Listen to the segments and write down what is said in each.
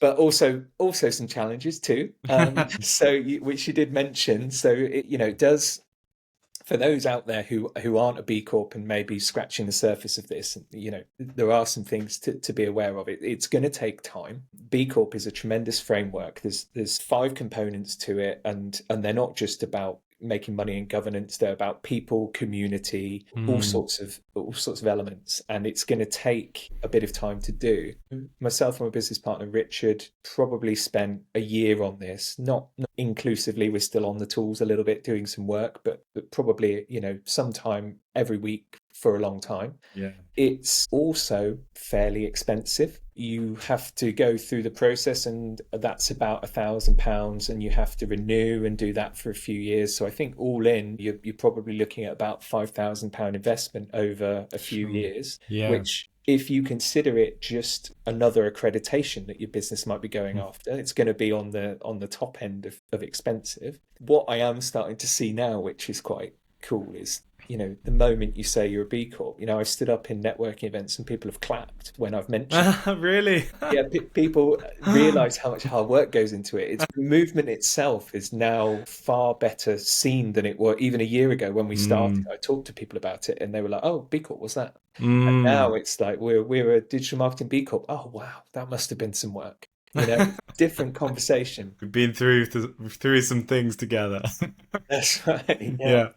but also some challenges too. Which you did mention. So it does, for those out there who aren't a B Corp and maybe scratching the surface of this, there are some things to be aware of. It's going to take time. B Corp is a tremendous framework. There's 5 components to it, and they're not just about making money and governance. They're about people, community, all sorts of elements, and it's going to take a bit of time to do. Myself and my business partner Richard probably spent a year on this, not inclusively. We're still on the tools a little bit, doing some work, but probably sometime every week for a long time. Yeah. It's also fairly expensive. You have to go through the process, and that's about £1,000, and you have to renew and do that for a few years. So I think all in, you're probably looking at about £5,000 investment over a few years, which, if you consider it just another accreditation that your business might be going after, it's going to be on the top end of expensive. What I am starting to see now, which is quite cool, is the moment you say you're a B Corp, I've stood up in networking events and people have clapped when I've mentioned Really? Yeah, people realize how much hard work goes into it. It's the movement itself is now far better seen than it were even a year ago when we started. I talked to people about it and they were like, "Oh, B Corp, what's that?" And now it's like we're a digital marketing B Corp. Oh wow, that must have been some work. Different conversation. We've been through some things together. That's right. Yeah. Yeah.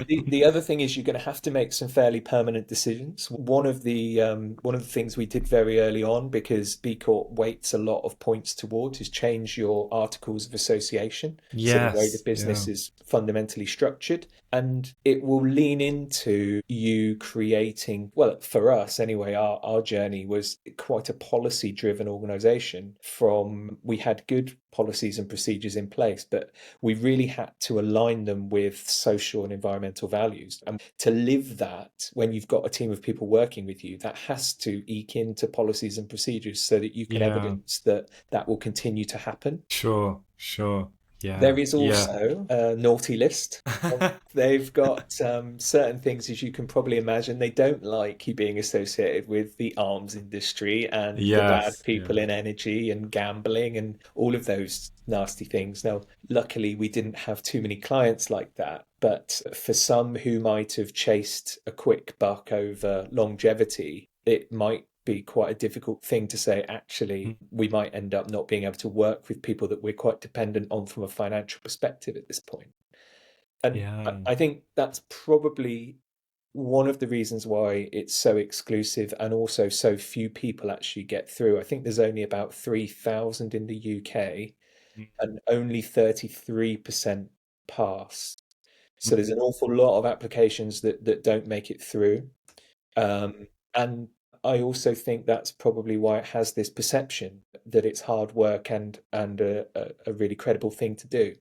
The other thing is you're going to have to make some fairly permanent decisions. One of the things we did very early on, because B Corp weights a lot of points towards, is change your articles of association. So the way the Yes. business is fundamentally structured, and it will lean into you creating, well, for us anyway, our journey was quite a policy driven organization. We had good policies and procedures in place, but we really had to align them with social and environmental values. And to live that, when you've got a team of people working with you, that has to eke into policies and procedures so that you can evidence that will continue to happen. Sure. There Yeah. is also a naughty list. They've got certain things, as you can probably imagine. They don't like you being associated with the arms industry and the bad Yes. people in energy and gambling and all of those nasty things. Now, luckily, we didn't have too many clients like that. But for some who might have chased a quick buck over longevity, it might be quite a difficult thing to say. Actually, we might end up not being able to work with people that we're quite dependent on from a financial perspective at this point. And Yeah. I think that's probably one of the reasons why it's so exclusive and also so few people actually get through. I think there's only about 3,000 in the UK and only 33% pass. So there's an awful lot of applications that don't make it through. And I also think that's probably why it has this perception that it's hard work and a really credible thing to do.